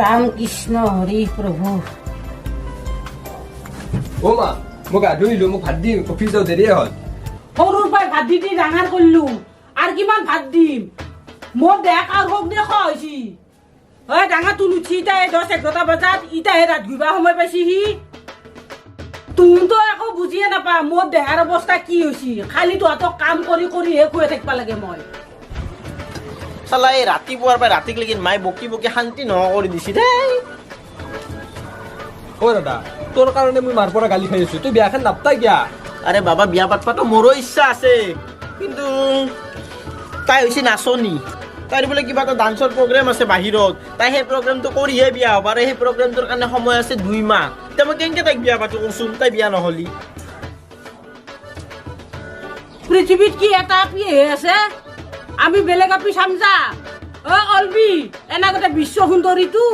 ৰাম কৃষ্ণ হৰি প্ৰভু। ও মা মোক গা ধুইলো, মোক ভাত দিম, অফিস যাও দেৰি হ'ল। সৰুৰ পৰাই ভাত দি ডাঙৰ কৰিলো, আৰু কিমান ভাত দিম? মোৰ দেহ কাৰ হোক দেখ হৈছি। হয় ডাঙৰ তুলুচি ইটাই 10-11টা বজাত, ইটাহে ৰাত ঘুৰিবা সময় পাইছিহি। তুমতো একো বুজিয়ে নাপা মোৰ দেহাৰ অৱস্থা কি হৈছি। খালি তহঁতক কাম কৰি কৰিহে খুৱাই থাকিব লাগে মই। চালা এই ৰাতিপুৱাৰ পৰা ৰাতিক লেগি মায়ে বকি বকি শান্তি নোহোৱা কৰি দিছি দেই। ও দাদা, তোৰ কাৰণে মই মাৰ পৰা গালি খাই আছো, তুই বিয়াখন নাপতাই কিয়া? আৰে বাবা বিয়া পাতপাতো মোৰো ইচ্ছা আছে, কিন্তু তাই হৈছে নাচনী। তাইৰ বোলে কিবা এটা ডান্সৰ প্ৰগ্ৰেম আছে বাহিৰত, তাই সেই প্ৰগ্ৰেমটো কৰিহে বিয়া হ'ব, আৰু সেই প্ৰগ্ৰেমটোৰ কাৰণে সময় আছে 2 মাহ। এতিয়া মই কেনেকৈ তাইক বিয়া পাতো কচোন, তাই বিয়া নহলি? পৃথিৱীত কি এটা আপিহে আছে? আমি বেলেগ আপি চাম যা। অ অলবি এনেকতে বিশ্ব সুন্দৰীটো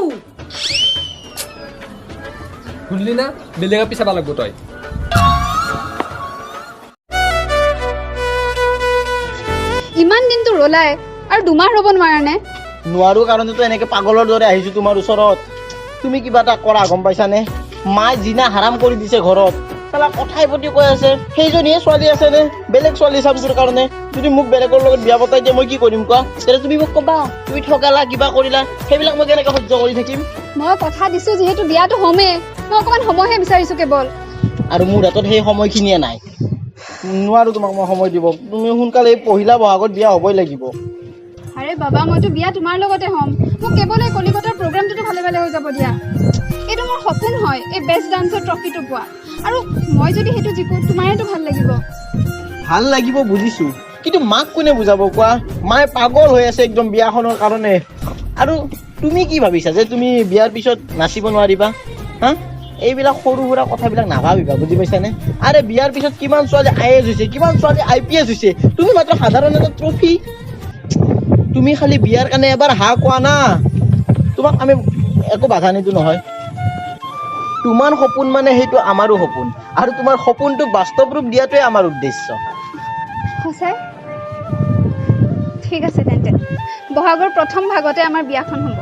শুনলি না, বেলেগ আপি চাবা লাগব তই। ইমান দিনটো ৰলাই আৰু 2 মাহ ৰ'ব নোৱাৰা নে? নোৱাৰো কাৰণেতো এনেকে পাগলৰ দৰে আহিছো তোমাৰ ওচৰত। তুমি কিবা এটা কৰা, গম পাইছানে? মায়ে জিনা হাৰাম কৰি দিছে ঘৰত। চালা কথাই প্ৰতি কৈ আছে সেইজনীয়ে ছোৱালী আছে নে বেলেগ ছোৱালী চাম তোৰ কাৰণে। যদি মোক বেলেগৰ লগত বিয়া পতাই দিয়ে মই কি কৰিম কোৱা? তেতিয়া তুমি মোক কবা তুমি ঠগালা কিবা কৰিলা, সেইবিলাক মই কেনেকে সহ্য কৰি থাকিম? মই কথা দিছো যিহেতু বিয়াটো হ'মেই, মই অকণমান সময়হে বিচাৰিছো কেৱল। আৰু মোৰ হাতত সেই সময়খিনিয়ে নাই, নোৱাৰো তোমাক মই সময় দিব। তুমি সোনকালে এই পহিলা বহাগত বিয়া হ'বই লাগিব। আৰে বাবা মইতো বিয়া তোমাৰ লগতে হ'ম, মোক কেৱল এই কলিকতাৰ প্ৰগ্ৰামটোতো ভালে ভালে হৈ যাব দিয়া। এইটো মোৰ সপোন হয়, এই বেষ্ট ডান্সৰ ট্ৰফিটো পোৱা। আৰু মই যদি সেইটো জিকো তোমাৰেতো ভাল লাগিব। ভাল লাগিব বুজিছো, কিন্তু মাক কোনে বুজাব কোৱা? মায়ে পাগল হৈ আছে একদম বিয়াখনৰ কাৰণে। আৰু তুমি কি ভাবিছা যে তুমি বিয়াৰ পিছত নাচিব নোৱাৰিবা? হা, এইবিলাক সৰু সুৰা কথাবিলাক নাভাবিবা, বুজি পাইছানে? আৰে বিয়াৰ পিছত কিমান ছোৱালী IAS হৈছে, কিমান ছোৱালী IPS হৈছে, তুমি মাত্ৰ সাধাৰণ এটা ট্ৰফি। তুমি খালি বিয়াৰ কাৰণে এবাৰ হা কোৱা না, তোমাক আমি একো বাধা নিদিওঁ নহয়। তোমাৰ সপোন মানে সেইটো আমাৰো সপোন, আৰু তোমাৰ সপোনটোক বাস্তৱ ৰূপ দিয়াটোৱে আমাৰ উদ্দেশ্য। সঁচাই? ঠিক আছে তেন্তে, বহাগৰ প্ৰথম ভাগতে আমাৰ বিয়াখন হ'ব।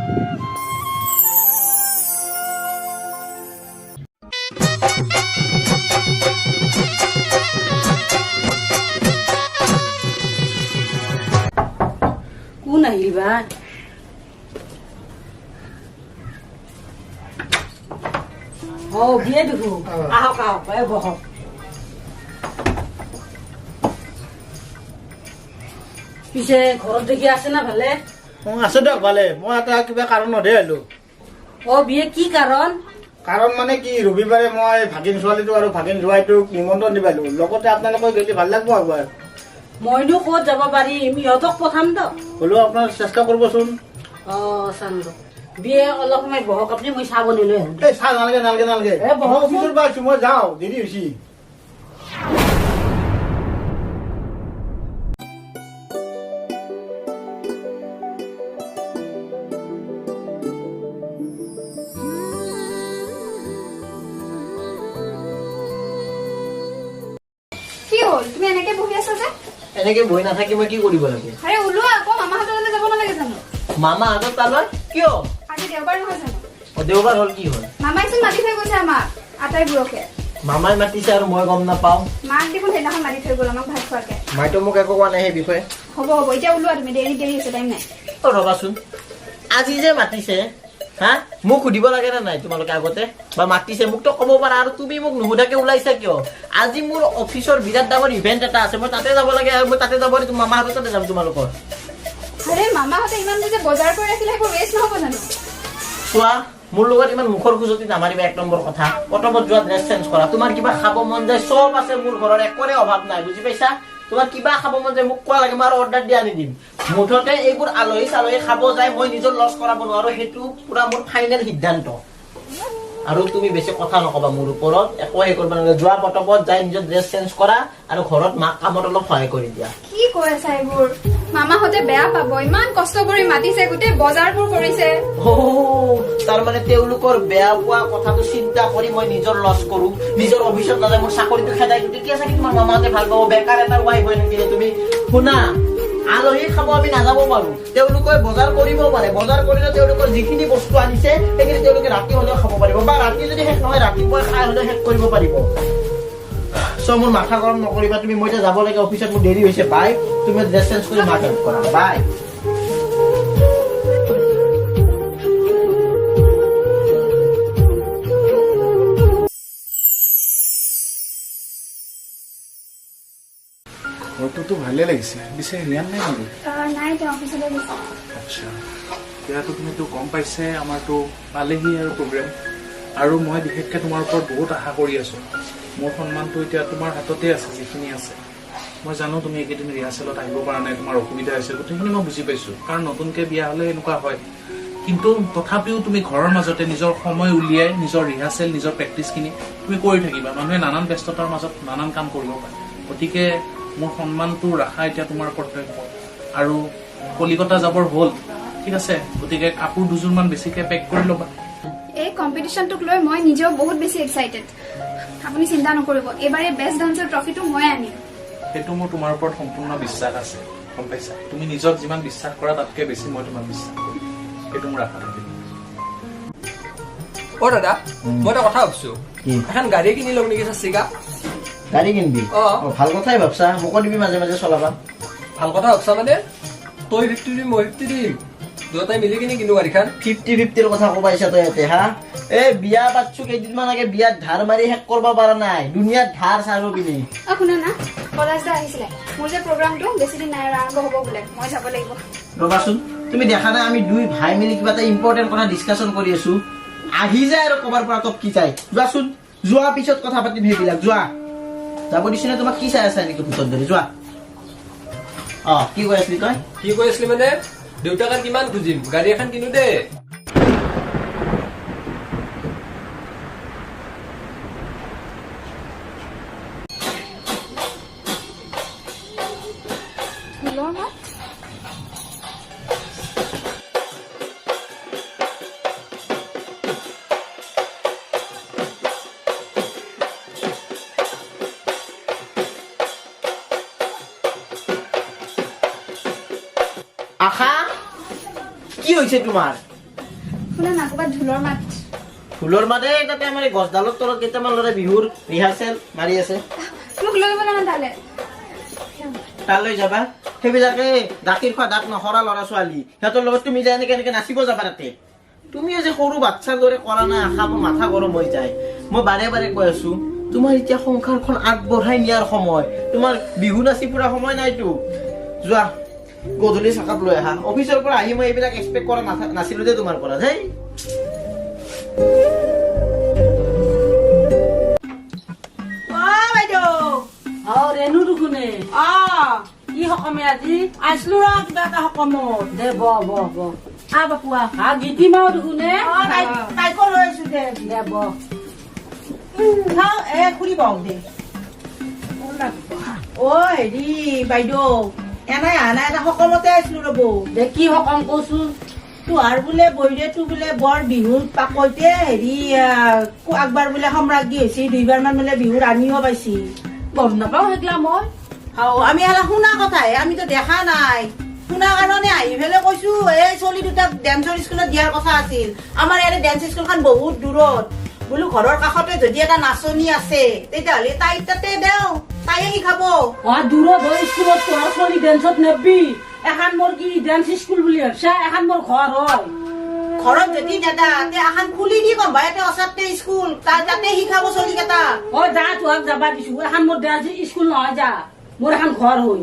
কোন আহিল বা? অ বিয়ে দেখো, আহক আহক বহক। পিছে ঘৰত দেখি আছে না ভালে? আছে দিয়ক ভালে, মই এটা কিবা কাৰণতহে আহিলো। অ বিয়ে কি কাৰণ? কাৰণ মানে কি, ৰবিবাৰে মই ভাগিন ছোৱালীটো আৰু ভাগিন জোৱাইটোক নিমন্ত্ৰণ দিবালো, লগতে আপোনালোকক গেলি ভাল লাগব একবাৰ। মইনো ক'ত যাব পাৰিম, ইহঁতক পঠাম দ। হ'লেও আপোনাৰ চেষ্টা কৰিবচোন। অ চাম দ। বিয়ে অলপ সময় বহক, আপুনি মই চাহ বনাই লৈ আহিম। এই চাহ নালাগে নালাগে নালাগে, এ, বহক। মই অফিচৰ পৰা আছো, মই যাওঁ, দেৰি হৈছে। কি হ'ল তুমি এনেকে বহি আছা যে? এনেকে বহি নাথাকি মই কি কৰিব লাগে? আৰে ওলোৱা আকৌ, মামাহঁতলৈ যাব নালাগে জানো? মামা হাতত তালৈ কিয়? আজি দেওবাৰ নহয় জানো? দেওবাৰ হ'ল কি হ'ল? মামাইচোন মাতি থৈ গৈছে আমাক আটাইবোৰকে। মামাই মাতিছে আৰু মই গম নাপাওঁ? মাক দেখোন সেইদিনাখন মাতি থৈ গ'ল আমাক ভাত খোৱাকে। মাইতো মোক একো কোৱা নাই সেই বিষয়ে। হ'ব হ'ব, এতিয়া ওলোৱা তুমি, দেৰি আছে, টাইম নাই। ৰবাচোন, আজি যে মাতিছে, হা মোক সুধিব লাগে নে নাই তোমালোকে আগতে? বা মাতিছে মোকতো ক'ব পাৰা, আৰু তুমি মোক নুসুধাকে ওলাইছা কিয়? আজি মোৰ অফিচৰ বিৰাট ডাঙৰ ইভেন্ট এটা আছে, মই তাতে যাব লাগে, আৰু মই তাতে যাব মামাহঁতৰ তাতে যাম তোমালোকৰ। আৰে মামাহঁতে ইমান যে বজাৰ কৰি ৰাখিলে সেইবোৰ ৱেষ্ট নহ'ব জানো? চোৱা, মোৰ লগত ইমান মুখৰ খুজতি নামাৰিবা। 1 নম্বৰ কথা, পটপত যোৱা ড্ৰেছ চেঞ্জ কৰা। তোমাৰ কিবা খাব মন যায় চব আছে মোৰ ঘৰত, একোৰে অভাৱ নাই, বুজি পাইছা? তোমাৰ কিবা খাব মন যায় মোক কোৱা লাগে, মই আৰু অৰ্ডাৰ দি আনি দিম। মুঠতে এইবোৰ আলহী চালহী খাব যায়, মই নিজৰ লছ কৰাব নোৱাৰো, সেইটো পুৰা মোৰ ফাইনেল সিদ্ধান্ত। আৰু তুমি বেছি কথা নকবা মোৰ ওপৰত, একো হেৰি কৰিব নালাগে। যোৱা পটপত যাই নিজৰ ড্ৰেছ চেঞ্জ কৰা, আৰু ঘৰত মাক কামত অলপ সহায় কৰি দিয়া। কি কৈ আছা এইবোৰ? মামাহঁতে বেয়া পাব, ইমান কষ্ট কৰি মাতিছে, গোটেই বজাৰবোৰ কৰিছে। তাৰমানে তেওঁলোকৰ বেয়া পোৱা কথাটো চিন্তা কৰি মই নিজৰ লছ কৰো, নিজৰ অফিচত নাযায় মোৰ চাকৰিটো খেদাই দিওঁ, তেতিয়া চাগে তোমাৰ মামাহঁতে ভাল পাব। বেকাৰ এটাৰ ৱাইফ হয় নেকি তুমি? শুনা, আলহী খাব আমি নাযাব পাৰো তেওঁলোকে বজাৰ কৰিব পাৰে বজাৰ কৰিলে তেওঁলোকৰ যিখিনি বস্তু আনিছে সেইখিনি তেওঁলোকে ৰাতি হ'লেও খাব পাৰিব বা ৰাতি যদি শেষ নহয় ৰাতিপুৱা খাই হ'লেও শেষ কৰিব পাৰিব মোৰ মাথা গৰম নকৰিবা তুমি মই এতিয়া যাব লাগে অফিচত মোৰ দেৰি হৈছে বাই তুমি ড্ৰেছ চেঞ্জ কৰি মাক হেল্প কৰা বাই ঘৰটোতো ভালে লাগিছে পিছে ৰিয়ান নাই নেকি নাই তেওঁ অফিচলৈ গৈছে আচ্ছা এতিয়াতো তুমিতো গম পাইছে আমাৰতো পালেহি আৰু প্ৰগ্ৰেম আৰু মই বিশেষকৈ তোমাৰ ওপৰত বহুত আশা কৰি আছোঁ মোৰ সন্মানটো এতিয়া তোমাৰ হাততে আছে যিখিনি আছে মই জানো তুমি এইকেইদিন ৰিহাৰ্চেলত আহিব পৰা নাই তোমাৰ অসুবিধা হৈছে গোটেইখিনি মই বুজি পাইছোঁ কাৰণ নতুনকৈ বিয়া হ'লে এনেকুৱা হয় কিন্তু তথাপিও তুমি ঘৰৰ মাজতে নিজৰ সময় উলিয়াই নিজৰ ৰিহাৰ্চেল নিজৰ প্ৰেক্টিচখিনি তুমি কৰি থাকিবা মানুহে নানান ব্যস্ততাৰ মাজত নানান কাম কৰিব পাৰে গতিকে মোৰ সন্মানটো ৰাখা এতিয়া তোমাৰ কৰ্তব্য আৰু কলিকতা যাবৰ হ'ল ঠিক আছে গতিকে কাপোৰ দুযোৰমান বেছিকৈ পেক কৰি ল'বা এই কম্পিটিশ্যনটোক লৈ মই নিজেও বহুত বেছি এক্সাইটেড আপুনি চিন্তা নকৰিব এইবাৰে বেষ্ট ডান্সাৰ ট্ৰফিটো মই আনিম সেইটো মোৰ তোমাৰ ওপৰত সম্পূৰ্ণ বিশ্বাস আছে গম পাইছা তুমি নিজক যিমান বিশ্বাস কৰা তাতকৈ বেছি মই তোমাক বিশ্বাস কৰিম সেইটো মোৰ আশা থাকিব দাদা মই এটা কথা ভাবছো এখন গাড়ী কিনি লওঁ নেকি চিগা গাড়ী কিনবি ভাল কথাই ভাবছা মোকো দিবি মাজে মাজে চলাবা ভাল কথা ভাবছা মানে তই 50 দিম মই 50 দিম দুটাই মিলি কিনি কিনো গাড়ীখন 50-50 কথা কবাইছা তই ইয়াতে হা এই বিয়া পাতছো কেইদিনমান আগে বিয়াত ধাৰ মাৰি শেষ কৰিব পৰা নাই দুনিয়াত ধাৰ চাৰো কিনি শুনা না পলাশদা আহিছিলে মোৰ যে প্ৰগ্ৰামটো বেছি দিন নাই আৰম্ভ হ'ব বোলে মই যাব লাগিব ৰবাচোন তুমি দেখা নাই আমি দুই ভাই মিলি কিবা এটা ইম্পৰ্টেণ্ট কথা ডিছকাশ্যন কৰি আছো আহি যায় আৰু কবাৰ পৰা তক কি যায় যোৱাচোন যোৱা পিছত কথা পাতিম সেইবিলাক যোৱা যাব দিছিলে তোমাক কি চাই আছা নেকি ভূতৰ দৰে যোৱা কি কৈ আছিলি তই কি কৈ আছিলি মানে দেউতাক কিমান খুজিম গাড়ী এখন কিনো দে ঢোলৰ মাত আশা কি হৈছে তোমাৰ শুনা না ক'ৰবাত ঢোলৰ মাত ফুলৰ মাতে তাতে আমাৰ এই গছডালৰ তলত কেইটামান ল'ৰাই বিহুৰ ৰিহাৰ্চেল মাৰি আছে মোক লৈ গ'লে না তালে তালৈ যাবা সেইবিলাকে গাখীৰ খোৱা দাঁত নসৰা ল'ৰা ছোৱালী সিহঁতৰ লগত তুমি যে এনেকে এনেকে নাচিব যাবা তাতে তুমি যে সৰু বাচ্চাৰ দৰে কৰা নাই আশা মোৰ মাথা গৰম হৈ যায় মই বাৰে বাৰে কৈ আছো তোমাৰ এতিয়া সংসাৰখন আগবঢ়াই নিয়াৰ সময় তোমাৰ বিহু নাচি ফুৰা সময় নাইতো যোৱা গধূলি চাকাপ লৈ আহা অফিচৰ পৰা আহি মই এইবিলাক এক্সপেক্ট কৰা নাছিলো যে তোমাৰ পৰা দেই ৰেণু দুখুনে কি সকামে আজি আছিলো ৰ কিবা এটা সকামত দে ব বাপুয়া গীতি মাও দুখুনে তাইকো লৈ আছো দে ব খুলি পাও দে হেৰি বাইদেউ এনাই আনা এটা সকামতে আছিলো ৰব দে কি সকাম কচোন তোহাৰ বোলে বৈৰেটো বোলে বৰ বিহুৰ পাকৈতে হেৰি আগবাৰ বোলে সম্ৰাজ্ঞী হৈছে 2বাৰ মান বোলে বিহুৰ আনিও পাইছি গম নাপাওঁ সেইগিলা মই আমি আৰু শুনা কথাহে আমিতো দেখা নাই শুনা কাৰণে আহি পেলাই কৈছো এই চলি দুটাক ডেন্সৰ স্কুলত দিয়াৰ কথা আছিল আমাৰ ইয়াৰে ডেন্স স্কুলখন বহুত দূৰত বোলো ঘৰৰ কাষতে যদি এটা নাচনী আছে তেতিয়াহ'লে তাই তাতে দেও তাইয়ে শিকাব দূৰত হয় স্কুলত পঢ়া ছোৱালী ডেন্সত নেবি এখন মোৰ কি ডেন্স স্কুল বুলি ভাবছা এখন মোৰ ঘৰ হয় ঘৰত যদি দাদা এখন খুলি দি কম ভাই অচাতে স্কুল তাতে শিকাব চলি কেইটা যা তোক যাবা দিছো এখন মোৰ ডেন্স স্কুল নহয় যা মোৰ এখন ঘৰ হয়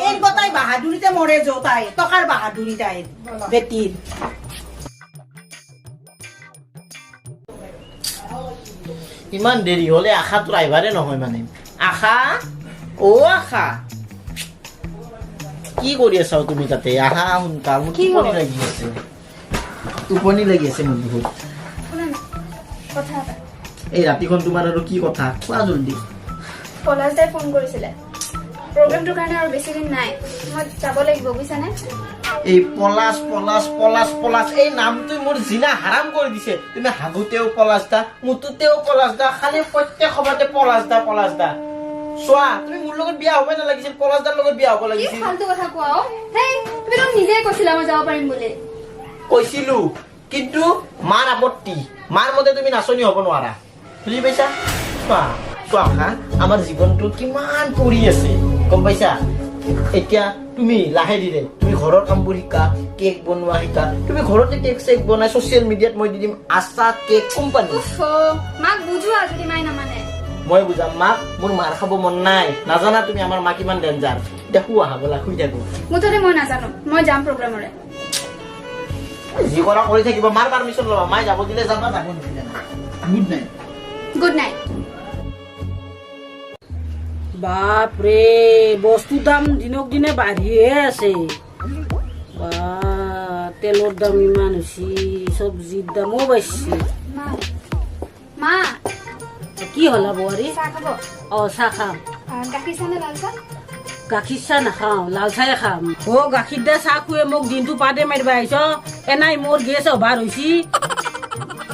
এই তাই বাহাদুৰিতে মৰে যো তাই টকাৰ বাহাদুৰি তাই বেটিৰ ইমান দেৰি হলে আশা তোৰ আহিবাৰে নহয় মানে আশা আশা কি কৰি আছা তুমি তাতে আহা সোনকাল মোৰ টোপনি লাগি আছে মোৰ বহুত এই ৰাতিখন তোমাৰ আৰু কি কথা কোৱা জলদি পলাশদাই ফোন কৰিছিলে প্ৰগ্ৰামটোৰ কাৰণে আৰু বেছি দিন নাই মই যাব লাগিব বুজিছানে এই পলাশ পলাশ পলাশ পলাশ এই নামটো মোৰ জিনা হাৰাম কৰি দিছে তুমি হাগুতেও পলাশ দা মুতুতেও পলাশ দা খালি প্ৰত্যেক সময়তে পলাশ দা চোৱা তুমি মোৰ লগত বিয়া হ'ব নালাগিছিল, পলাশদাৰ লগত বিয়া হ'ব কি লাগিছিল। ফালতু কথা কোৱা অ? হেই, তুমি তো নিজে কৈছিলা মই যাব পাৰিম বুলি। কৈছিলো, কিন্তু মাৰ আপত্তি, মাৰ মতে তুমি নাচনি হ'ব নোৱাৰা, বুজি পাইছা? চোৱা চোৱা হা, আমাৰ জীৱনটো কিমান পৰি আছে গম পাইছা? এতিয়া তুমি লাহে ধীৰে তুমি ঘৰৰ কামবোৰ শিকা, কেক বনোৱা শিকা, তুমি ঘৰতে কেক চেক বনাই ছচিয়েল মিডিয়াত মই দি দিম আশা কেক কোম্পানী। উফ, মাক বুজোৱা যদি মাই নামানে। মই বুজাম মাক, মোৰ মাৰ খাব মন নাই, নাজানা তুমি আমাৰ মা কিমান ডেঞ্জাৰ। এতিয়া শুৱা ব'লা, শুই থাকো। মুঠতে মই নাজানো, মই যাম প্ৰগ্ৰামৰে। যি কৰা কৰি থাকিব, মাৰ পাৰ্মিশ্যন ল'বা, মায়ে যাব দিলে যাবা, যাব নিদিলে নাই। Good night. Good night. বাপৰে, বস্তুৰ দাম দিনক দিনে বাঢ়িয়ে আছে। বা তেলৰ দাম ইমান হৈছে, চব্জিৰ দামো বাঢ়িছে। মা, মা কি হ'লা বোৱাৰী? চাহ খাব? চাহ খাম। গাখীৰ চাহ নে লাল চাহ? গাখীৰ চাহ নাখাওঁ, লাল চাহে খাম। গাখীৰ দা চাহ খুৱে মোক দিনটো পাতে মাৰিব আহিছ, এনাই মোৰ গেছ অভাৰ হৈছে।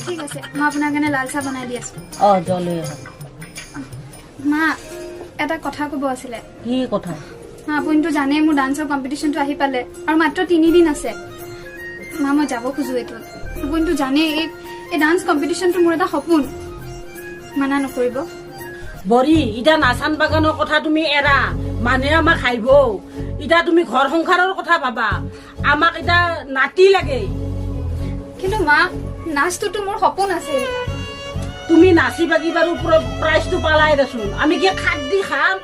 ঠিক আছে, মই আপোনাৰ কাৰণে লাল চাহ বনাই দি আছো। জলে মা, এটা কথা ক'ব আছিলে। কি কথা? আপুনিতো জানেই মোৰ ডান্সৰ কম্পিটিশ্যনটো আহি পালে আৰু মাত্ৰ 3 দিন আছে। মা, মই যাব খোজো এইটোত। আপুনিতো জানেই এই ডান্স কম্পিটিশ্যনটো মোৰ এটা সপোন, মানা নকৰিব। বৰি, এতিয়া নাচান বাগানৰ কথা তুমি এৰা, মানুহে আমাক খাইব। এতিয়া তুমি ঘৰ সংসাৰৰ কথা ভাবা, আমাক এতিয়া নাতি লাগে। কিন্তু মা, নাচটোতো মোৰ সপোন আছিল। তুমি নাচি বাগি বাৰু প্ৰাইজটো পালাই দেচোন, আমি কি খাদ দি খাম?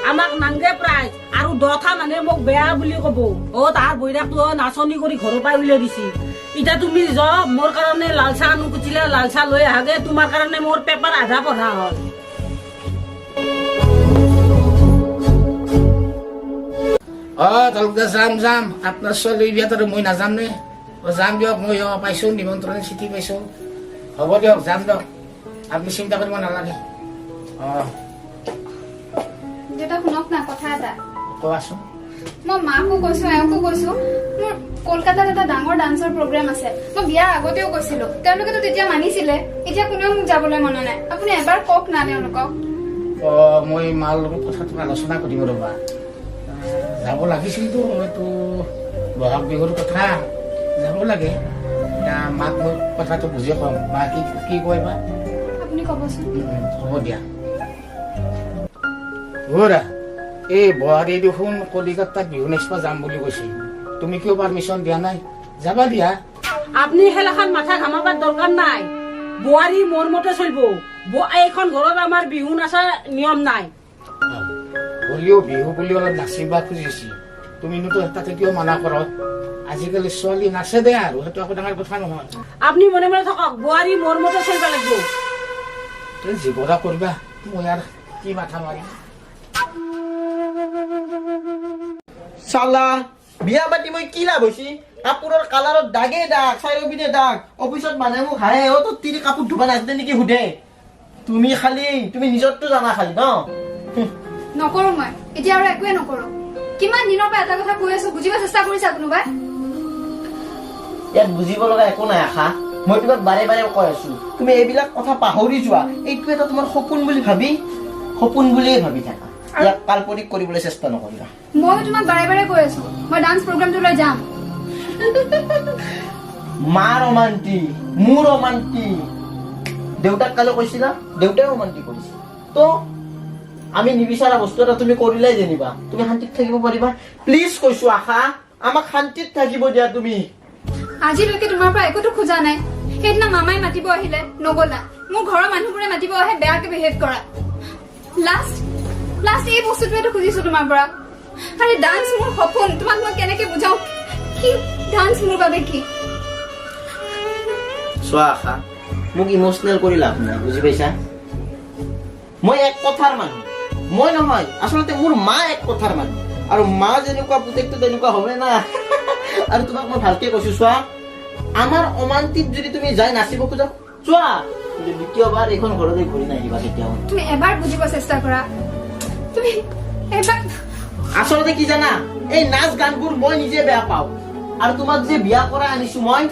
আমাক নাংগে প্ৰাইজ, আৰু 10টা মানুহে মোক বেয়া বুলি কব। তাৰ বৈৰাগটো নাচনি কৰি ঘৰৰ পৰা উলিয়াই দিছি। এতিয়া তুমি মোৰ কাৰণে লাল চাহ আনো কুচিলে, লাল চাহ লৈ আহাগে, তোমাৰ কাৰণে মোৰ পেপাৰ আধা পঢ়া হ'ল। তেওঁলোকে যাম আপোনাৰ ছোৱালীৰ বিয়াত আৰু মই নাযাম নে? যাম দিয়ক, মই পাইছো নিমন্ত্ৰণ চিঠি পাইছো। হ'ব দিয়ক, যাম দিয়ক, আপুনি চিন্তা কৰিব নালাগে। দেউতা শুনক না কথা এটা। কোৱাচোন। মই মাকো কৈছো, এওঁকো কৈছো, মোৰ কলকাতাত এটা ডাঙৰ ডান্সৰ প্ৰগ্ৰেম আছে। মই বিয়াৰ আগতেও কৈছিলো, তেওঁলোকেতো তেতিয়া মানিছিলে। এতিয়া কোনেও মোক যাবলৈ মনা নাই। আপুনি এবাৰ কওক না তেওঁলোকক। মই মাৰ লগত কথাটো আলোচনা কৰিম ৰ'বা। যাব লাগিছিলতো, এইটো বহাগ বিহুৰ কথা, যাব লাগে। এতিয়া মাক মই কথাটো বুজি কম, মা কি কয় বা। আপুনি ক'বচোন। হ'ব দিয়া। ঘৰা এই বোৱাৰী দেখোন কলিকতাত বিহু নাচিব যাম বুলি কৈছে, তুমি কিয় পাৰ্মিশ্যন দিয়া নাই? যাবা দিয়া। আপনি খেলাখন মাথা ঘামাবাৰ দৰকাৰ নাই। বোৱাৰী মোৰ মতে চলিব। এইখন ঘৰত আমাৰ বিহু নাচা নিয়ম নাই। হলেও বিহু বুলি অলপ নাচিবা খুজিছি, তুমিনো তাতে কিয় মানা কৰ? আজিকালি ছোৱালী নাচে দে, আৰু সেইটো একো ডাঙৰ কথা নহয়। আপনি মনে মনে থাকক, বোৱাৰী মোৰ মতে চলিব লাগিব। তই যি কৰা কৰিবা, মই আৰু কি মাথা মাৰিম। চালা বিয়া পাতি মই কি লাভ হৈছি? কাপোৰৰ কালাৰত দাগে দাগ, চাৰিওপিনে দাগ, অফিচত মানুহে মোক হাঁহে, তোৰ তিৰি কাপোৰ ধুবা নাজানে নেকি সোধে। তুমি নিজৰটো জানা খালি ন? নকৰো মই এতিয়া আৰু একোৱে নকৰো। কিমান দিনৰ পৰা এটা কথা কৈ আছো, বুজিব চেষ্টা কৰিছা কোনোবাই? ইয়াত বুজিব লগা একো নাই আশা, মই তোমাক বাৰে বাৰে কৈ আছো, তুমি এইবিলাক কথা পাহৰি যোৱা। এইটো এটা তোমাৰ সপোন বুলি বুলিয়ে ভাবি থাকা। ইয়াক কাল্পনিক কৰিবলৈ চেষ্টা নকৰিবা। মই তোমাক বাৰে বাৰে কৈ আছো, মই ডান্স প্ৰগ্ৰামটোলৈ যাম। মাৰ অমান্তি, মোৰ অমান্তি, দেউতাক কালি কৈছিলা, দেউতাই অমান্তি কৰিছে। তো আমি নিবিচাৰা বস্তু এটা তুমি কৰিলাই যেনিবা, তুমি শান্তিত থাকিব পাৰিবা? প্লিজ কৈছো আশা, আমাক শান্তিত থাকিব দিয়া তুমি। আজিলৈকে তোমাৰ পৰা একোতো খোজা নাই। সেইদিনা মামাই মাতিব আহিলে নগলা, মোৰ ঘৰৰ মানুহবোৰে মাতিব আহে বেয়াকে বিহেভ কৰা। লাষ্ট এই বস্তুটোৱেতো খুজিছো তোমাৰ পৰা। আৰে ডান্স মোৰ সপোন, তোমাক মই কেনেকে বুজাও কি ডান্স মোৰ বাবে কি? চোৱা আশা, মোক ইমোচনেল কৰি লাভ নাই, বুজি পাইছা? মই এক কথাৰ মানুহ, মই নহয়, আচলতে মোৰ মা এক কথাৰ মানুহ, আৰু মা যেনেকুৱা পুতেকটো তেনেকুৱা হবে না। আৰু তোমাক মই ভালকে কৈছো, চোৱা আমাৰ অমান্তিত যদি তুমি যাই নাচিব খোজা, চোৱা দ্বিতীয়বাৰ এইখন ঘৰতে ঘূৰি নাহিবা কেতিয়াও। তুমি এবাৰ বুজিব চেষ্টা কৰা, তুমি এবাৰ। আচলতে কি জানা, এই নাচ গানবোৰ মই নিজে বেয়া পাওঁ, আৰু তোমাক যে বিয়া কৰা আনিছো মই,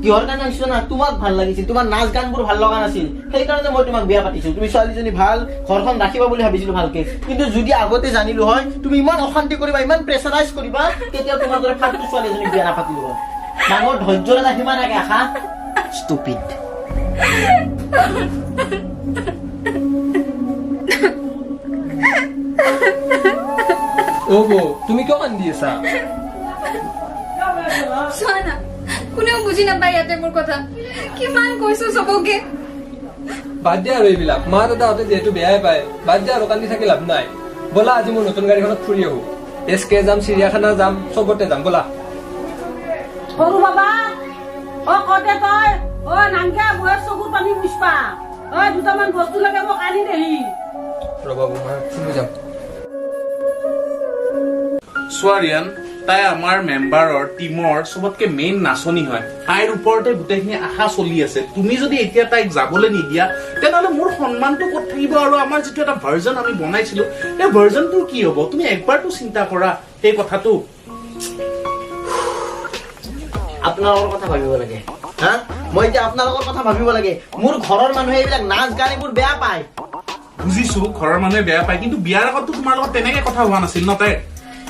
কিহৰ কাৰণে আহিছো না তোমাক ভাল লাগিছিল তোমাৰ নাচ গানবোৰ ভাল লগা নাছিল সেইকাৰণে মই তোমাক বিয়া পাতিছো তুমি ছোৱালীজনী ভাল ঘৰখন ৰাখিবা বুলি ভাবিছিলো ভালকে কিন্তু যদি আগতে জানিলো হয় তুমি ইমান অশান্তি কৰিবা ইমান প্ৰেছাৰাইজ কৰিবা তেতিয়া তোমাৰ দৰে ফাল্টু ছোৱালীজনী বিয়া নাপাতিলো হয় মানুহৰ ধৈৰ্য্য এটা সিমান থাকে আশা ষ্টুপিড অ বৌ তুমি কিয় কান্দি আছা চোৱা না কোনেও বুজি নাপায় ইয়াতে মোৰ কথা কিমান কৈছো চবকে বাদ দিয়া আৰু এইবিলাক মা দাদাহঁতে যিহেতু বেয়াই পায় বাদ দিয়া আৰু কান্দি থাকি লাভ নাই ব'লা আজি মোৰ নতুন গাড়ীখনত ফুৰি আহো SK যাম চিৰিয়াখানা যাম চবতে যাম ব'লা সৰু বাবা কতে তই নাংকে বয়স চকুৰ পানী মুচপা দুটামান বস্তু লাগে মোক আনি দেহি ৰ'বা বৌ মই ফুৰি যাম ছোৱাৰিয়ান তাই আমাৰ মেম্বাৰৰ টিমৰ চবতকে মেইন নাচনি হয় তাইৰ ওপৰতে গোটেইখিনি আশা চলি আছে তুমি যদি এতিয়া তাইক যাবলৈ নিদিয়া তেনেহ'লে মোৰ সন্মানটো ক'ত থাকিব আৰু আমাৰ যিটো এটা ভাৰ্জন আমি বনাইছিলো সেই ভাৰ্জনটোৰ কি হ'ব তুমি একবাৰতো চিন্তা কৰা সেই কথাটো আপোনালোকৰ কথা ভাবিব লাগে হা মই এতিয়া আপোনালোকৰ কথা ভাবিব লাগে মোৰ ঘৰৰ মানুহে এইবিলাক নাচ গান এইবোৰ বেয়া পায় বুজিছো ঘৰৰ মানুহে বেয়া পায় কিন্তু বিয়াৰ আগতো তোমাৰ লগত তেনেকে কথা হোৱা নাছিল ন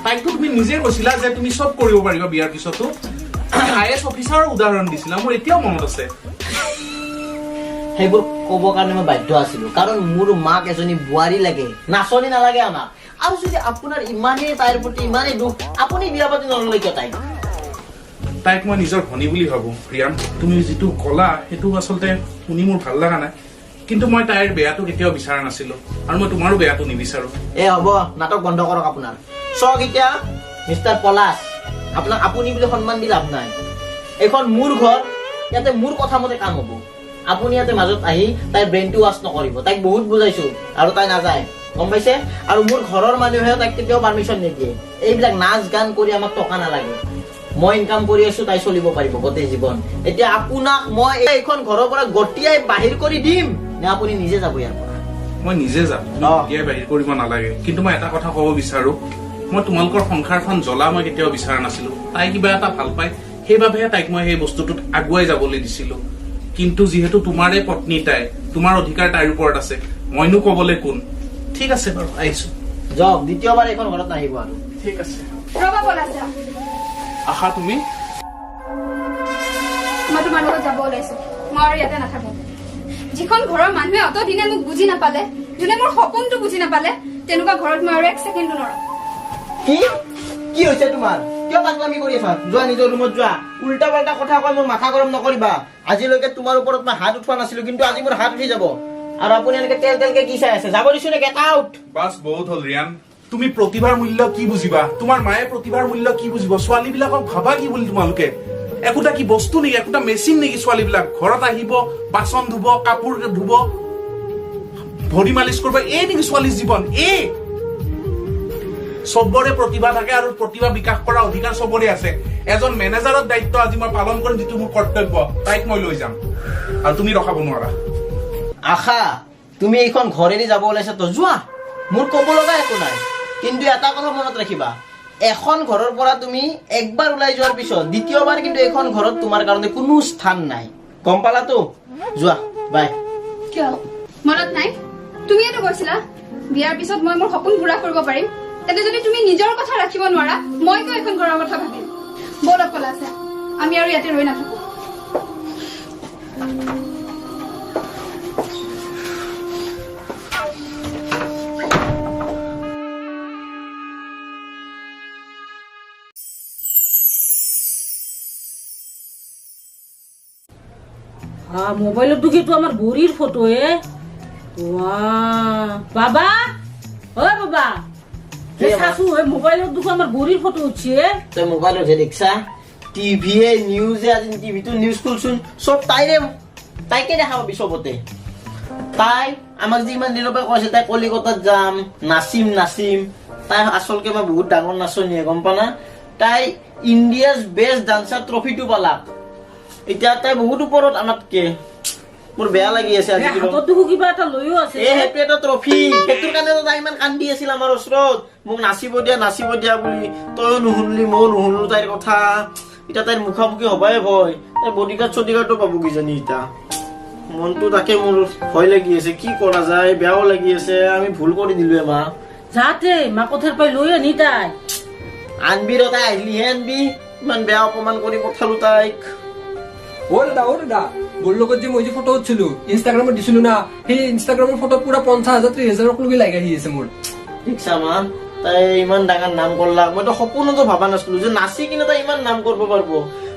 তাইকতো তুমি নিজে কৈছিলা যে তুমি চব কৰিব পাৰিবা বিয়াৰ পিছতো IAS অফিচাৰৰ উদাহৰণ দিছিলা মোৰ এতিয়াও মনত আছে সেইবোৰ ক'ব কাৰণে মই বাধ্য আছিলো কাৰণ মোৰ মাক এজনী বোৱাৰী লাগে নাচনি নালাগে আমাক আৰু যদি আপোনাৰ ইমানেই তাইৰ প্ৰতি ইমানেই দুখ আপুনি বিয়া পাতি নললে কিয় তাইক মই নিজৰ ভনী বুলি ভাবো প্ৰিয়াম তুমি যিটো কলা সেইটো আচলতে শুনি মোৰ ভাল লগা নাই কিন্তু মই তাইৰ বেয়াটো কেতিয়াও বিচৰা নাছিলো আৰু মই তোমাৰো বেয়াটো নিবিচাৰো হ'ব নাটক বন্ধ কৰক আপোনাৰ চক এতিয়া মিষ্টাৰ পলাশ আপোনাক আপুনি বুলি সন্মান দি লাভ নাই এখন মোৰ ঘৰ ইয়াতে মোৰ কথা মতে কাম হ'ব আপুনি ইয়াতে মাজত আহি তাইৰ ব্ৰেইনটো ৱাছ নকৰিব তাইক বহুত বুজাইছো আৰু তাই নাযায় গম পাইছে আৰু মোৰ ঘৰৰ মানুহে তাইক কেতিয়াও পাৰ্মিশ্যন নিদিয়ে এইবিলাক নাচ গান কৰি আমাক টকা নালাগে মই ইনকাম কৰি আছো তাই চলিব পাৰিব গোটেই জীৱন এতিয়া আপোনাক মই এইখন ঘৰৰ পৰা গটিয়াই বাহিৰ কৰি দিম নে আপুনি নিজে যাব ইয়াৰ পৰা মই নিজে যাম এতিয়াই বাহিৰ কৰিব নালাগে কিন্তু মই এটা কথা ক'ব বিচাৰো মই তোমালোকৰ সংসাৰখন জ্বলা মই কেতিয়াও বিচৰা নাছিলো তাই কিবা এটা ভাল পায় সেইবাবেহে তাইক মই সেই বস্তুটোত আগুৱাই যাবলৈ দিছিলো কিন্তু যিহেতু তোমাৰে পত্নী তাই তোমাৰ অধিকাৰ তাইৰ ওপৰত আছে মইনো ক'বলৈ কোন ঠিক আছে বাৰু আহিছো যাওক দ্বিতীয়বাৰ এইখন ঘৰত নাহিব আৰু ঠিক আছে ৰবা পলাশা আশা তুমি মই তোমাৰ লগত যাব ওলাইছো মই আৰু ইয়াতে নাথাকো যিখন ঘৰৰ মানুহে অতদিনে মোক বুজি নাপালে যোনে মোৰ সপোনটো বুজি নাপালে তেনেকুৱা ঘৰত মই আৰু এক ছেকেণ্ডো নৰম কি হৈছে তোমাৰ কিয় পাগলামি কৰি আছা যোৱা নিজৰ ৰুমত যোৱা উল্টা পাল্টা কথা কৈ মোৰ মাথা গৰম নকৰিবা আজিলৈকে তোমাৰ ওপৰত মই হাত উঠোৱা নাছিলো কিন্তু আজি মোৰ হাত উঠি যাব আৰু আপুনি এনেকে তেলকে কি চাই আছে যাব দিছো নে গেট আউট বাস বহুত হ'ল ৰিয়ান তুমি প্ৰতিভাৰ মূল্য কি বুজিবা তোমাৰ মায়ে প্ৰতিভাৰ মূল্য কি বুজিব ছোৱালীবিলাকক ভাবা কি বুলি তোমালোকে একোটা কি বস্তু নেকি একোটা মেচিন নেকি ছোৱালীবিলাক ঘৰত আহিব বাচন ধুব কাপোৰ ধুব ভৰি মালিচ কৰিব এই নেকি ছোৱালীৰ জীৱন চবৰে প্ৰতিভা থাকে আৰু প্ৰতিভা বিকাশ কৰা অধিকাৰ চবৰে আছে এজন মেনেজাৰৰ দায়িত্ব আজি মই পালন কৰিম যিটো মোৰ কৰ্তব্য তাইক মই লৈ যাম আৰু তুমি ৰখাব নোৱাৰা আশা তুমি এইখন ঘৰেদি যাব ওলাইছা তো যোৱা মোৰ ক'ব লগা একো নাই কিন্তু এটা কথা মনত ৰাখিবা এখন ঘৰৰ পৰা তুমি একবাৰ ওলাই যোৱাৰ পিছত দ্বিতীয়বাৰ কিন্তু এইখন ঘৰত তোমাৰ কাৰণে কোনো স্থান নাই গম পালাতো যোৱা বাই কিয় মনত নাই তুমিয়েতো কৈছিলা বিয়াৰ পিছত মই মোৰ সপোন পূৰা কৰিব পাৰিম তেন্তে যদি তুমি নিজৰ কথা ৰাখিব নোৱাৰা মই কিয় এখন ঘৰৰ কথা ভাবিম ব'লক পলাশা আমি আৰু ইয়াতে ৰৈ নাথাকো মোবাইলত দেখি তো আমার বুড়ির ফটো বাবা ও বাবা শাশু মোবাইলত দেখো আমার বুড়ির ফটো উঠছে তই মোবাইলত যে দেখছা টিভিয়ে নিউজে আজি টিভিটো নিউজ খুলছোন সব তাইকে দেখা পাবি চবতে তাই আমাক যে ইমান দিনৰ পৰা কৈছে তাই কলিকতাত যাম নাচিম তাই আচলকে মই বহুত ডাঙৰ নাচনীয়ে গম পানা তাই ইণ্ডিয়াজ বেষ্ট ডান্সাৰ ট্ৰফিটো পালাক এতিয়া তাই বহুত ওপৰত আমাতকে মোৰ বেয়া লাগি আছে আজি কিবা এটা লৈও আছে সেইটো এটা ট্ৰফি সেইটোৰ কাৰণে তাই ইমান কান্দি আছিল আমাৰ ওচৰত মোক নাচিব দিয়া বুলি তয়ো নুশুনলি ময়ো নুশুনলো তাইৰ কথা এতিয়া তাইৰ মুখামুখি হবাই ভয়, তাই বডিগাৰ্ড চডিগাৰ্ডো পাব কিজানি। এতিয়া মনটো তাকে মোৰ ভয় লাগি আছে, কি কৰা যায়, বেয়াও লাগি আছে। আমি ভুল কৰি দিলো মা। যাতে মাকথেৰ পাই লৈ আনি তাই আনবি ৰ, তাই আহিলিহে আনবি। ইমান বেয়া অপমান কৰি পঠালো তাইক। অ দাদা মোৰ লগত যে মই যে ফটো উঠিছিলো ইনষ্টাগ্ৰামত দিছিলো না, সেই ইনষ্টাগ্ৰামৰ ফটো পুৰা 50,000 30,000 লৈকে লাইক আহি আছে মোৰ। দেখিছা মা, তাই ইমান ডাঙৰ নাম কৰলা। মইতো সপোনতো ভাবা নাছিলো যে নাচি কিনে তাই ইমান নাম কৰিব পাৰিব।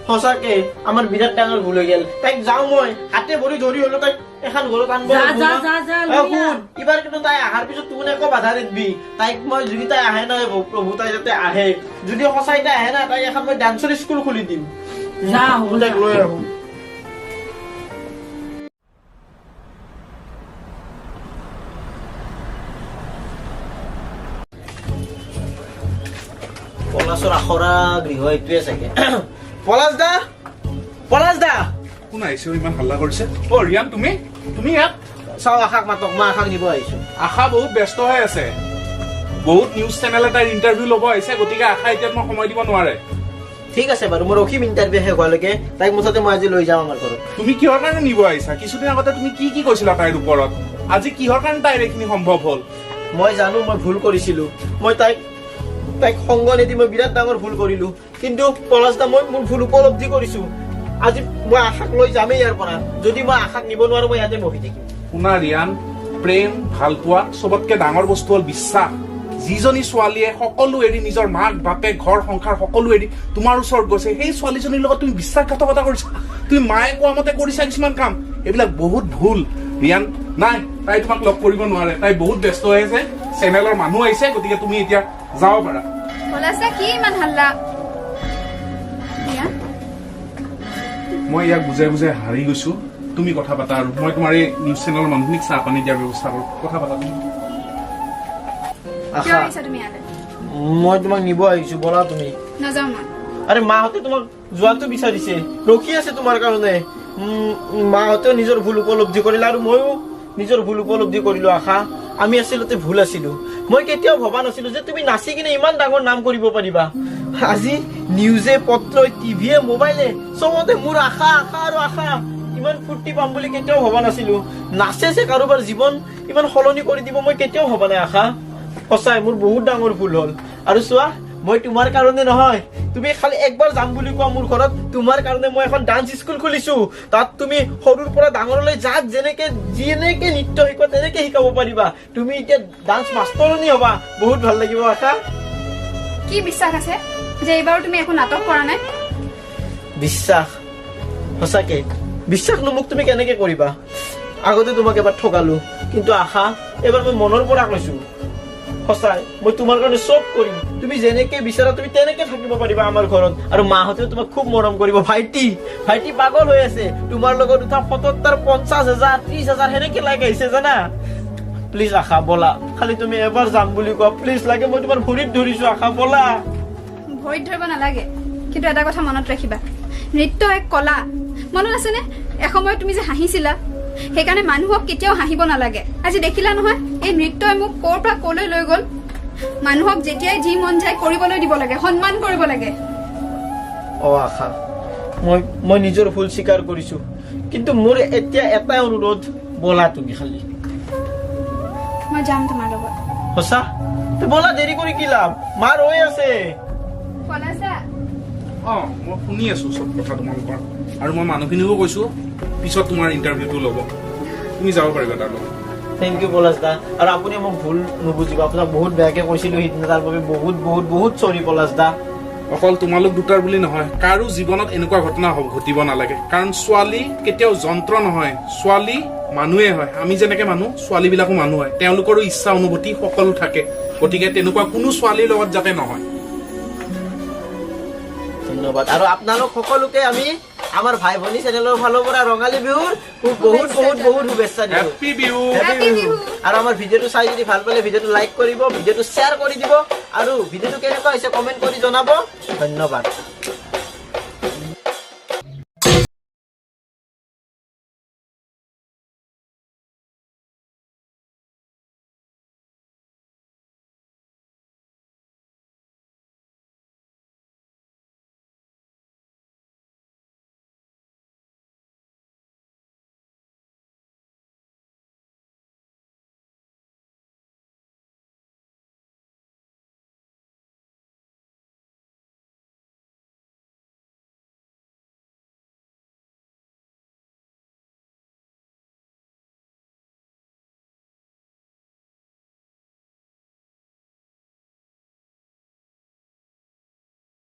সঁচাকে আমাৰ বিৰাট ডাঙৰ ভুল হৈ গেল। তাইক যাওঁ মই হাতে ভৰি ধৰি হলো তাইক এখন ঘৰত আনব। এইবাৰ কিন্তু তাই অহাৰ পিছত তুমি একো বাধা নিদিবি তাইক। মই যদি তাই আহে নাই প্ৰভু, তাই যাতে আহে। যদি সঁচাই তাই আহে না, তাই এখন মই ডান্সৰ স্কুল খুলি দিম। তাইক লৈ আহো। পলাশৰ আখৰা গৃহ এইটোৱে চাগে। পলাশ দা, পলাশ দা। কোন আহিছে ইমান হাল্লা কৰিছে? অ ৰিয়ান, তুমি ইয়াত? চাও আশাক মাতক, মই আশাক নিব আহিছো। আশা বহুত ব্যস্ত হৈ আছে, বহুত নিউজ চেনেল এটাৰ ইণ্টাৰভিউ ল'ব আহিছে, গতিকে আশা এতিয়া মই সময় দিব নোৱাৰে। ঠিক আছে বাৰু, মই ৰখিম ইণ্টাৰভিউ শেষ হোৱালৈকে। তাইক মুঠতে মই আজি লৈ যাম আমাৰ ঘৰত। তুমি কিহৰ কাৰণে নিব আহিছা? কিছুদিন আগতে তুমি কি কৈছিলা তাইৰ ওপৰত? আজি কিহৰ কাৰণে তাইৰ এইখিনি সম্ভৱ হ'ল? মই জানো মই ভুল কৰিছিলো। মই তাইক সংগ নিদি মই বিৰাট ডাঙৰ ভুল কৰিলো। কিন্তু পলাশ দা, মই মোৰ ভুল উপলব্ধি কৰিছো। আজি মই আশাক লৈ যামেই ইয়াৰ পৰা। যদি মই আশাক নিব নোৱাৰো, মই ইয়াতে বহি থাকিম। শুনা ৰিয়ান, প্ৰেম ভাল পোৱা চবতকে ডাঙৰ বস্তু হ'ল বিশ্বাস। যিজনী ছোৱালীয়ে সকলো এৰি নিজৰ মাক বাপেক ঘৰ সংসাৰ সকলো এৰি তোমাৰ ওচৰত গৈছে, সেই ছোৱালীজনীৰ লগত তুমি বিশ্বাসঘাতকতা কৰিছা। তুমি মায়ে কোৱা মতে কৰিছা কিছুমান কাম, এইবিলাক বহুত ভুল ৰিয়ান। নাই, তাই তোমাক লগ কৰিব নোৱাৰে, তাই বহুত ব্যস্ত হৈ আছে, চেনেলৰ মানুহ আহিছে, গতিকে তুমি এতিয়া যাব পাৰা। পলাশদা, কি ইমান হাল্লা? মই ইয়াক বুজাই বুজাই হাৰি গৈছো। তুমি কথা পাতা, আৰু মই তোমাৰ এই নিউজ চেনেলৰ মানুহখিনিক চাহ পানী দিয়াৰ ব্যৱস্থা কৰো। কথা পাতা তুমি। কিয় আহিছা তুমি ইয়ালে? মই তোমাক নিব আহিছো, বলা তুমি। নাযাওঁ মই। আৰে মাহঁতে তোমাক যোৱাটো বিচাৰিছে, ৰখি আছে তোমাৰ কাৰণে। মাহঁতেও নিজৰ ভুল উপলব্ধি কৰিলে আৰু ময়ো নিজৰ ভুল উপলব্ধি কৰিলো। আশা, আমি আচলতে ভুল আছিলো। মই কেতিয়াও ভবা নাছিলো যে তুমি নাচি কিনে ইমান ডাঙৰ নাম কৰিব পাৰিবা। আজি নিউজে পত্ৰই টিভিয়ে মোবাইলে চবতে মোৰ আশা আশা আৰু আশা। ইমান ফূৰ্তি পাম বুলি কেতিয়াও ভবা নাছিলো। নাচে যে কাৰোবাৰ জীৱন ইমান সলনি কৰি দিব, মই কেতিয়াও ভবা নাই আশা। সঁচাই মোৰ বহুত ডাঙৰ ভুল হ'ল। আৰু চোৱা, মই তোমাৰ কাৰণে নহয়, তুমি খালি একবাৰ যাম বুলি কোৱা মোৰ ঘৰত, তোমাৰ কাৰণে মই এখন ডান্স স্কুল খুলিছো। তাত তুমি সৰুৰ পৰা ডাঙৰলৈ যাক যেনেকে নৃত্য শিকোৱা তেনেকে শিকাব পাৰিবা। তুমি এতিয়া ডান্স মাষ্টৰণী হবা, বহুত ভাল লাগিব আশা। কি বিশ্বাস আছে যে এইবাৰো তুমি একো নাটক কৰা নাই? বিশ্বাস? সঁচাকে বিশ্বাসনো মোক তুমি কেনেকে কৰিবা? আগতে তোমাক এবাৰ ঠগালো, কিন্তু আশা এবাৰ মই মনৰ পৰা কৈছো, সঁচাই মই তোমাৰ কাৰণে চব কৰিম। তুমি যেনেকে বিচাৰা তুমি তেনেকে থাকিব পাৰিবা আমাৰ ঘৰত। আৰু মাহঁতেও তোমাক খুব মৰম কৰিব। ভাইটি পাগল হৈ আছে। তোমাৰ লগত উঠা ফটোত তাৰ 50,000 30,000 সেনেকে লাইক আহিছে জানা। প্লিজ আশা বলা, খালি তুমি এবাৰ যাম বুলি কোৱা প্লিজ। লাগে মই তোমাৰ ভৰিত ধৰিছো আশা, বলা। ভৰিত ধৰিব নালাগে, কিন্তু এটা কথা মনত ৰাখিবা, নৃত্য এক কলা। মনত আছেনে এসময়ত তুমি যে হাঁহিছিলা? সেইকাৰণে মানুহক কেতিয়াও হাঁহিব নালাগে। আজি দেখিলা নহয়, এই নৃত্যই মোক ক'ৰ পৰা ক'লৈ লৈ গ'ল। মানুহক যেতিয়াই যি মন যায় কৰিবলৈ দিব লাগে, সন্মান কৰিব লাগে। অ আশা, মই নিজৰ ভুল স্বীকাৰ কৰিছো, কিন্তু মোৰ এতিয়া এটাই অনুৰোধ, বলা তুমি খালি। মই যাম তোমাৰ লগত। সঁচা? বলা, দেৰি কৰি কি লাভ, মা ৰৈ আছে। পলাশদা, মই শুনি আছো চব কথা তোমালোকৰ, আৰু মই মানুহখিনিকো কৈছো পিছত তোমাৰ ইণ্টাৰভিউটো ল'ব, তুমি যাব পাৰিবা তাৰ লগত। Thank U Palash da. আৰু আপুনি মোক ভুল নুবুজিব, আপোনাক বহুত বেয়াকে কৈছিলো সিদিনা, তাৰ বাবে বহুত বহুত বহুত চৰি পলাশ দা। অকল তোমালোক দুটাৰ বুলি নহয়, কাৰো জীৱনত এনেকুৱা ঘটনা ঘটিব নালাগে। কাৰণ ছোৱালী কেতিয়াও যন্ত্ৰ নহয়, ছোৱালী মানুহে হয়। আমি যেনেকে মানুহ, ছোৱালী বিলাকো মানুহ হয়, তেওঁলোকৰো ইচ্ছা অনুভূতি সকলো থাকে। গতিকে তেনেকুৱা কোনো ছোৱালীৰ লগত যাতে নহয়। ধন্যবাদ। আৰু আপোনালোক সকলোকে আমি আমাৰ ভাই ভনী চেনেলৰ ফালৰ পৰা ৰঙালী বিহুৰ বহুত বহুত বহুত শুভেচ্ছা দিওঁ। হেপ্পী বিহু। আৰু আমাৰ ভিডিঅ'টো চাই যদি ভাল পালে ভিডিঅ'টো লাইক কৰিব, ভিডিঅ'টো শ্বেয়াৰ কৰি দিব, আৰু ভিডিঅ'টো কেনেকুৱা হৈছে কমেণ্ট কৰি জনাব। ধন্যবাদ।